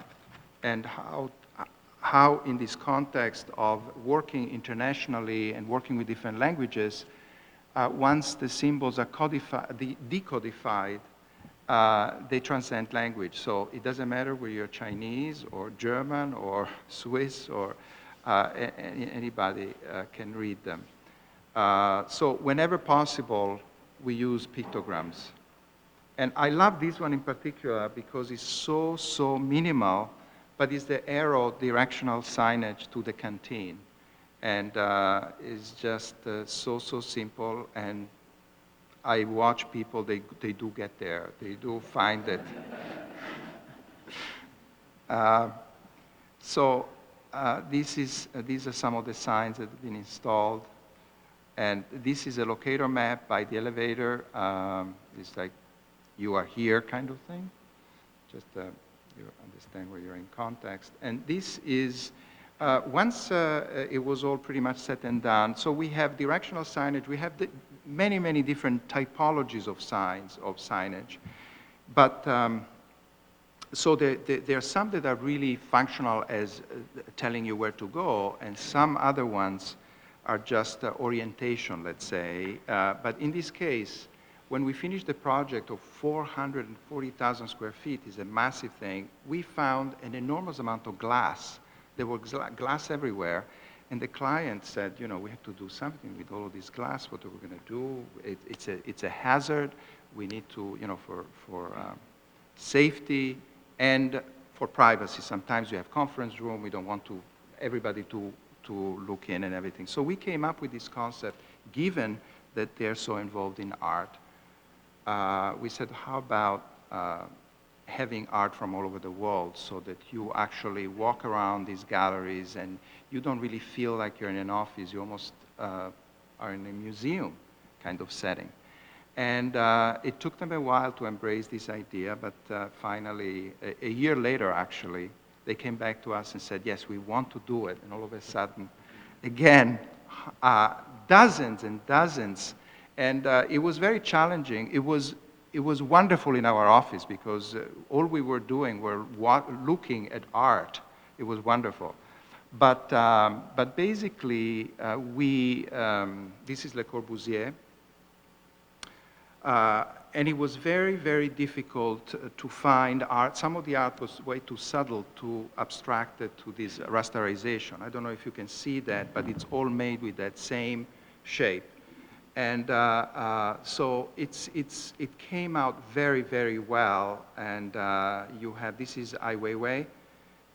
and how in this context of working internationally and working with different languages, once the symbols are decodified, they transcend language. So it doesn't matter whether you're Chinese or German or Swiss or anybody can read them. So whenever possible, we use pictograms. And I love this one in particular because it's so minimal, but it's the arrow directional signage to the canteen. And it's just so simple. And I watch people, they do get there. They do find it. These are some of the signs that have been installed. And this is a locator map by the elevator. It's like, you are here kind of thing. Just you understand where you're in context. And this is, once it was all pretty much set and done, so we have directional signage. We have many different typologies of signage. But so there are some that are really functional as telling you where to go, and some other ones are just orientation, let's say. But in this case, when we finished the project of 440,000 square feet, is a massive thing, we found an enormous amount of glass. There was glass everywhere. And the client said, you know, we have to do something with all of this glass. What are we going to do? It's a hazard. We need to, you know, for safety and for privacy. Sometimes you have conference room. We don't want everybody to look in and everything. So we came up with this concept, given that they're so involved in art. We said, how about having art from all over the world so that you actually walk around these galleries and you don't really feel like you're in an office. You almost are in a museum kind of setting. And it took them a while to embrace this idea, but finally, a year later, actually, they came back to us and said, yes, we want to do it. And all of a sudden, again, dozens and dozens. And it was very challenging. It was wonderful in our office because all we were doing were looking at art. It was wonderful. But basically, this is Le Corbusier. And it was very difficult to find art. Some of the art was way too subtle to abstract it to this rasterization. I don't know if you can see that, but it's all made with that same shape. And so it came out very well. And you have, this is Ai Weiwei,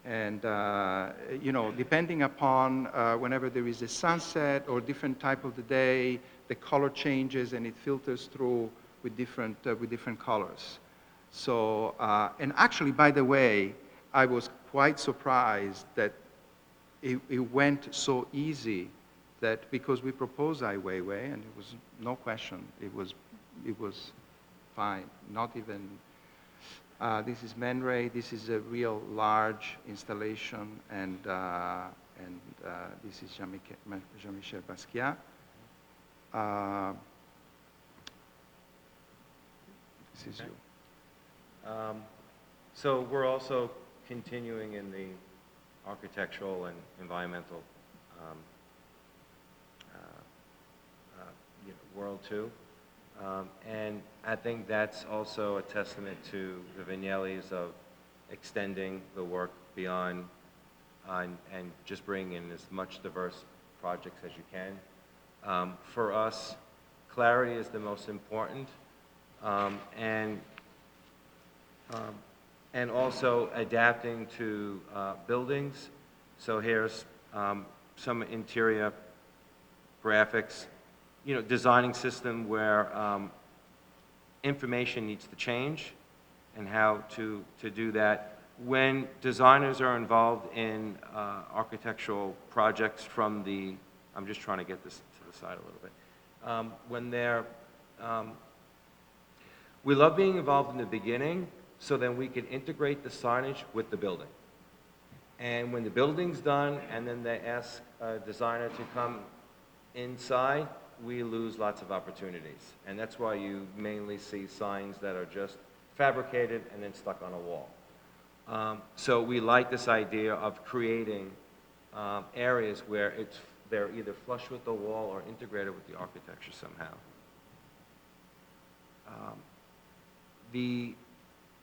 And, depending upon whenever there is a sunset or different type of the day, the color changes and it filters through with different colors. So, and actually, by the way, I was quite surprised that it went so easy that because we proposed Ai Weiwei, and it was no question, it was fine, not even. This is Man Ray. This is a real large installation, and this is Jean-Michel Basquiat. This is you. So we're also continuing in the architectural and environmental world too. And I think that's also a testament to the Vignellis of extending the work beyond and just bringing in as much diverse projects as you can. For us, clarity is the most important, and also adapting to buildings. So here's some interior graphics, designing system where information needs to change and how to do that. When designers are involved in architectural projects from the, I'm just trying to get this to the side a little bit. When they're, we love being involved in the beginning so then we can integrate the signage with the building. And when the building's done and then they ask a designer to come inside, we lose lots of opportunities. And that's why you mainly see signs that are just fabricated and then stuck on a wall. So we like this idea of creating areas where they're either flush with the wall or integrated with the architecture somehow.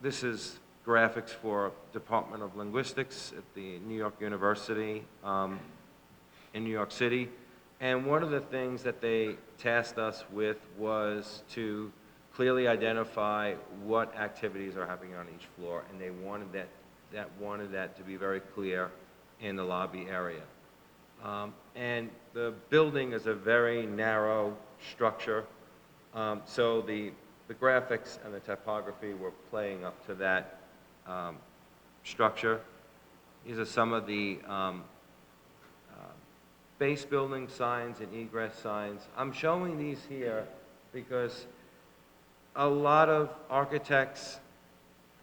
This is graphics for Department of Linguistics at the New York University in New York City. And one of the things that they tasked us with was to clearly identify what activities are happening on each floor, and they wanted that to be very clear in the lobby area. And the building is a very narrow structure, so the graphics and the typography were playing up to that structure. These are some of the base building signs and egress signs. I'm showing these here because a lot of architects,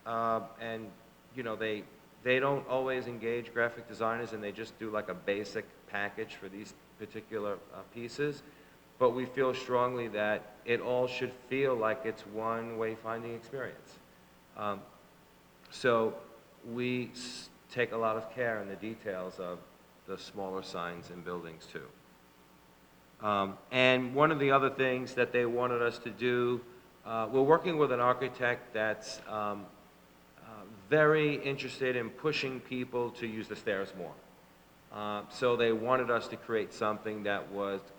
and they don't always engage graphic designers, and they just do like a basic package for these particular pieces. But we feel strongly that it all should feel like it's one wayfinding experience. So we take a lot of care in the details of the smaller signs in buildings too. And one of the other things that they wanted us to do, we're working with an architect that's very interested in pushing people to use the stairs more. So they wanted us to create something that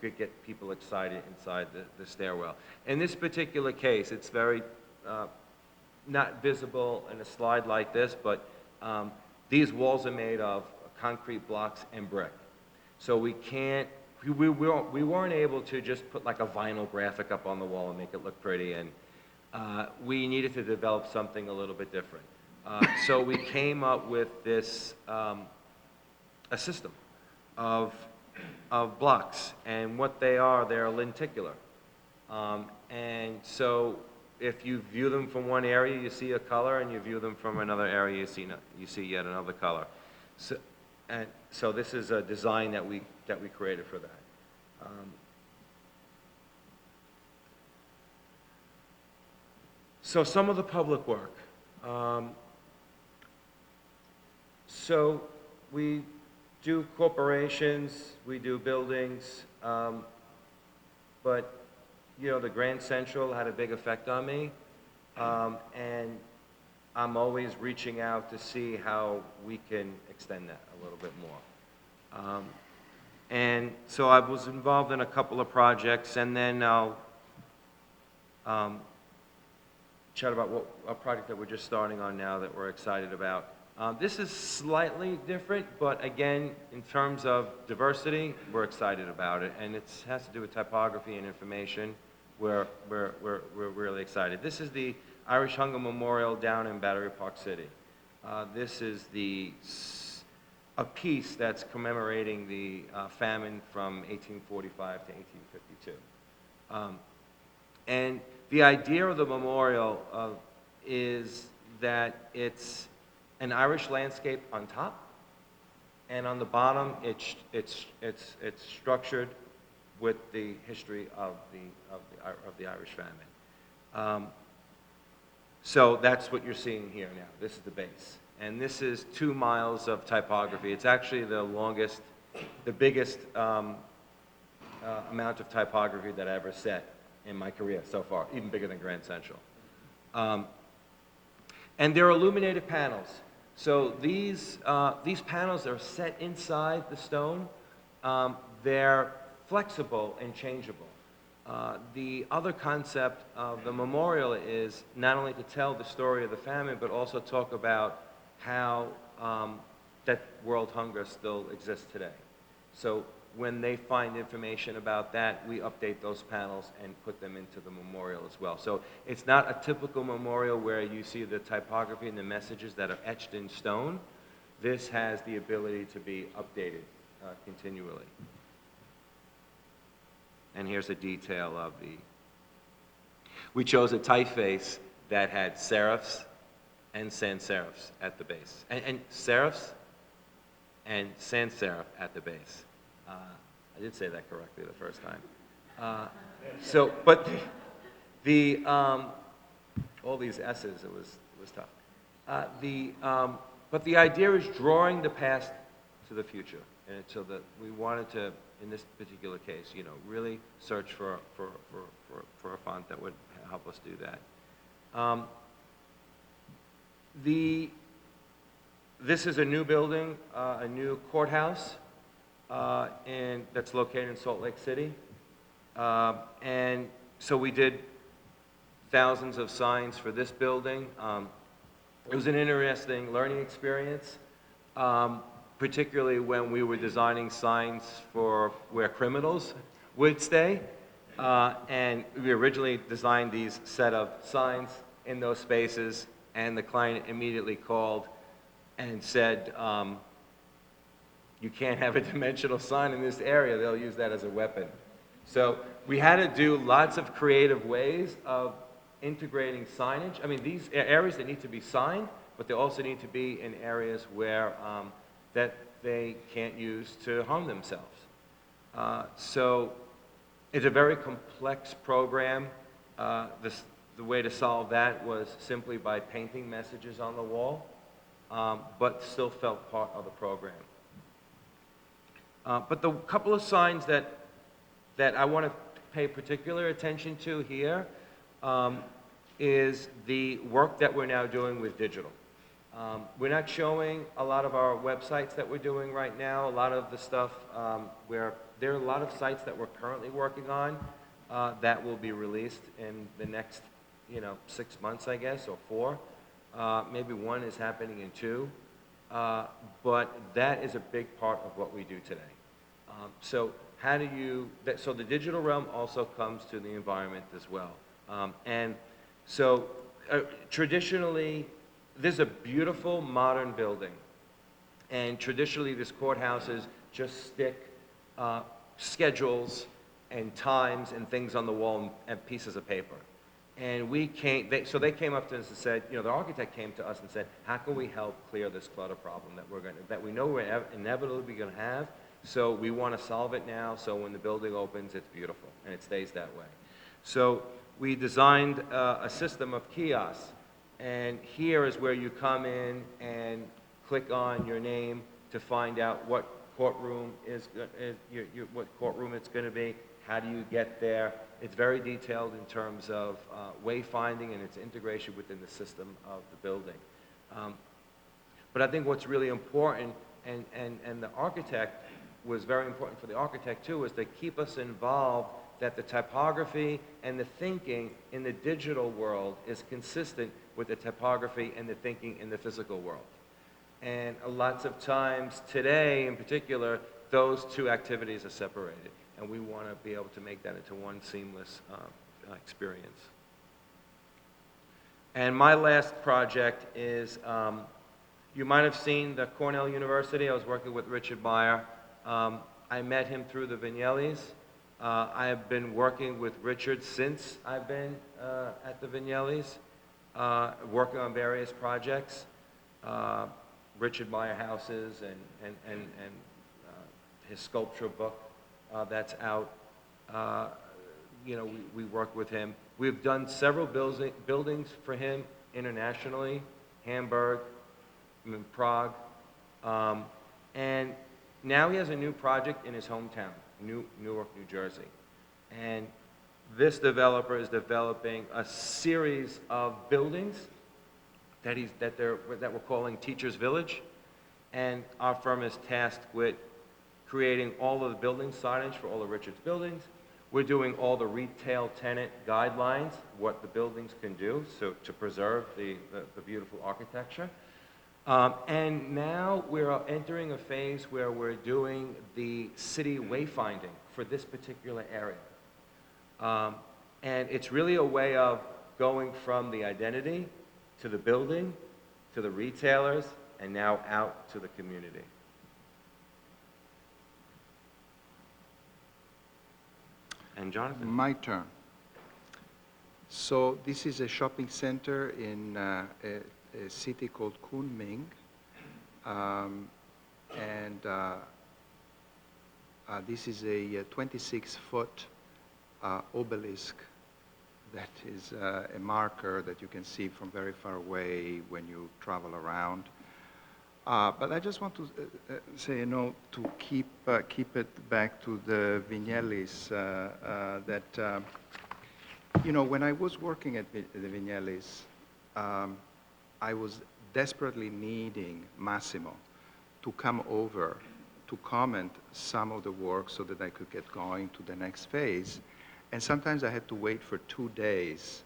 could get people excited inside the stairwell. In this particular case, it's very not visible in a slide like this, but these walls are made of concrete blocks and brick. So we weren't able to just put like a vinyl graphic up on the wall and make it look pretty, and we needed to develop something a little bit different. So we came up with this a system of blocks, and what they're lenticular. And so if you view them from one area, you see a color, and you view them from another area, you see yet another color. So this is a design that we created for that. So some of the public work. So we do corporations, we do buildings, but the Grand Central had a big effect on me, and I'm always reaching out to see how we can extend that a little bit more. And so I was involved in a couple of projects, and then I'll chat about a project that we're just starting on now that we're excited about. This is slightly different, but again, in terms of diversity, we're excited about it, and it has to do with typography and information. We're really excited. This is the Irish Hunger Memorial down in Battery Park City. This is a piece that's commemorating the famine from 1845 to 1852. And the idea of the memorial is that it's an Irish landscape on top, and on the bottom it's structured with the history of the Irish famine. So that's what you're seeing here now. This is the base, and this is 2 miles of typography. It's actually the biggest amount of typography that I ever set in my career so far, even bigger than Grand Central. And they're illuminated panels. So these panels are set inside the stone. They're flexible and changeable. The other concept of the memorial is not only to tell the story of the famine, but also talk about how that world hunger still exists today. So when they find information about that, we update those panels and put them into the memorial as well. So it's not a typical memorial where you see the typography and the messages that are etched in stone. This has the ability to be updated continually. And here's a detail of we chose a typeface that had serifs and sans serifs at the base. And serifs and sans serif at the base. I did say that correctly the first time. But all these S's, it was tough. But the idea is drawing the past to the future, and so that we wanted to, in this particular case, really search for a font that would help us do that. This is a new building, a new courthouse. And that's located in Salt Lake City. And so we did thousands of signs for this building. It was an interesting learning experience, particularly when we were designing signs for where criminals would stay. And we originally designed these set of signs in those spaces, and the client immediately called and said, you can't have a dimensional sign in this area. They'll use that as a weapon. So we had to do lots of creative ways of integrating signage. I mean, these areas, they need to be signed, but they also need to be in areas where that they can't use to harm themselves. So it's a very complex program. The way to solve that was simply by painting messages on the wall, but still felt part of the program. But the couple of signs that I want to pay particular attention to here is the work that we're now doing with digital. We're not showing a lot of our websites that we're doing right now. A lot of the stuff where there are a lot of sites that we're currently working on that will be released in the next 6 months, I guess, or 4. Maybe 1 is happening in 2. But that is a big part of what we do today. So the digital realm also comes to the environment as well. And so traditionally, this is a beautiful modern building. And traditionally, these courthouses just stick schedules and times and things on the wall and pieces of paper. And they came up to us and said, the architect came to us and said, how can we help clear this clutter problem that we know we're inevitably going to have? So we want to solve it now, so when the building opens, it's beautiful, and it stays that way. So we designed a system of kiosks, and here is where you come in and click on your name to find out what courtroom what courtroom it's going to be. How do you get there? It's very detailed in terms of wayfinding and its integration within the system of the building. But I think what's really important, and the architect was very important for the architect too, was to keep us involved, that the typography and the thinking in the digital world is consistent with the typography and the thinking in the physical world. And lots of times today, in particular, those two activities are separated. And we want to be able to make that into one seamless experience. And my last project is, you might have seen the Cornell University. I was working with Richard Meyer. I met him through the Vignellis. I have been working with Richard since I've been at the Vignellis, working on various projects. Richard Meyer houses and his sculpture book that's out. You know, we work with him. We've done several buildings for him internationally, Hamburg, in Prague, and now he has a new project in his hometown, Newark, New Jersey. And this developer is developing a series of buildings that we're calling Teachers Village, and our firm is tasked with creating all of the building signage for all of Richard's buildings. We're doing all the retail tenant guidelines, what the buildings can do, so to preserve the beautiful architecture. And now we're entering a phase where we're doing the city wayfinding for this particular area. And it's really a way of going from the identity to the building, to the retailers, and now out to the community. And Jonathan? My turn. So this is a shopping center in a city called Kunming. This is a 26-foot obelisk that is a marker that you can see from very far away when you travel around. But I just want to say, you know, to keep it back to the Vignellis, that, you know, when I was working at the Vignellis, I was desperately needing Massimo to come over to comment some of the work so that I could get going to the next phase. And sometimes I had to wait for 2 days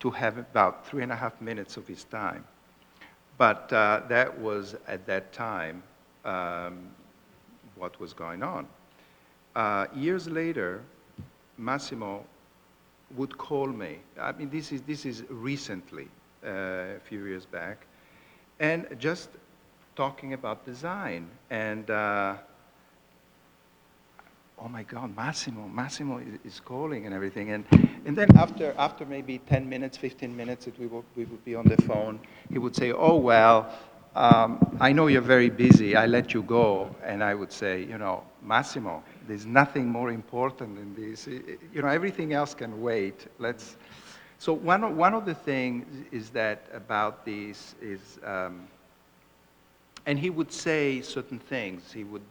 to have about 3.5 minutes of his time. But that was, at that time, what was going on. Years later, Massimo would call me. I mean, this is recently, a few years back, and just talking about design. And oh my God, Massimo is calling and everything. And then after maybe 10 minutes, 15 minutes that we would be on the phone, he would say, oh, well, I know you're very busy, I let you go. And I would say, you know, Massimo, there's nothing more important than this. You know, everything else can wait. So one of the things is that about this is, and he would say certain things. He would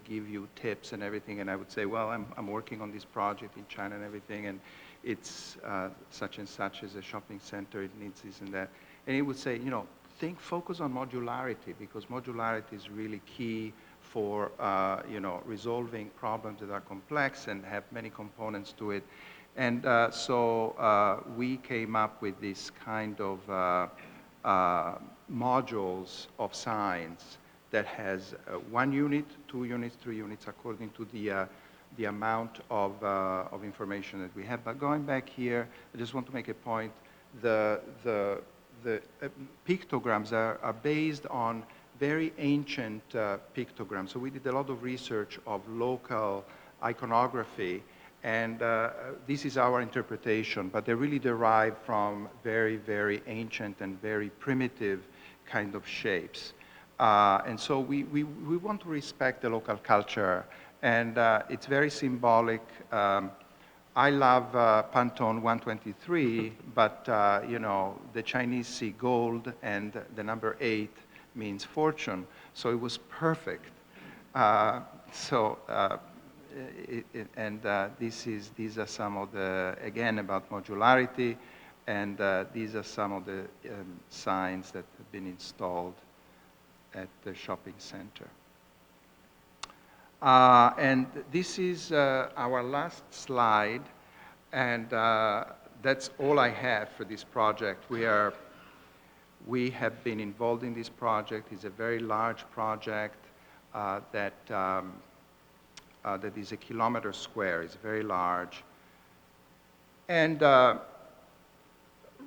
give you tips and everything, and I would say, well, I'm working on this project in China and everything, and it's such and such as a shopping center. It needs this and that. And he would say, you know, focus on modularity, because modularity is really key for you know, resolving problems that are complex and have many components to it. And so we came up with this kind of modules of signs that has 1 unit, 2 units, 3 units, according to the amount of information that we have. But going back here, I just want to make a point. The pictograms are based on very ancient pictograms. So we did a lot of research of local iconography, and this is our interpretation, but they really derive from very, very ancient and very primitive kind of shapes. And so we want to respect the local culture, and it's very symbolic. I love Pantone 123, but you know, the Chinese see gold, and the number 8 means fortune, so it was perfect. These are some of the, again, about modularity, and these are some of the signs that have been installed at the shopping center. And this is our last slide, and that's all I have for this project. We have been involved in this project. It's a very large project that is a kilometer square. It's very large. And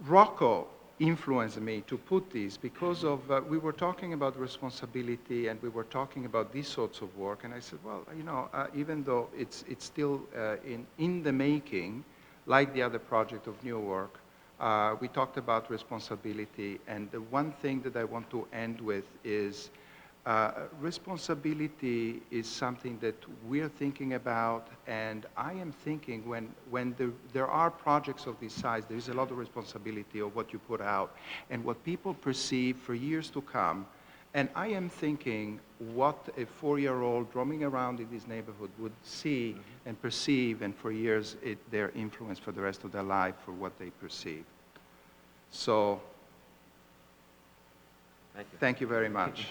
Rocco influenced me to put this because of, we were talking about responsibility and we were talking about these sorts of work. And I said, well, you know, even though it's still in the making, like the other project of Newark, we talked about responsibility. And the one thing that I want to end with is responsibility is something that we're thinking about, and I am thinking when there are projects of this size, there is a lot of responsibility of what you put out and what people perceive for years to come. And I am thinking what a 4-year-old roaming around in this neighborhood would see and perceive, and for years their influence for the rest of their life for what they perceive. So, thank you very much.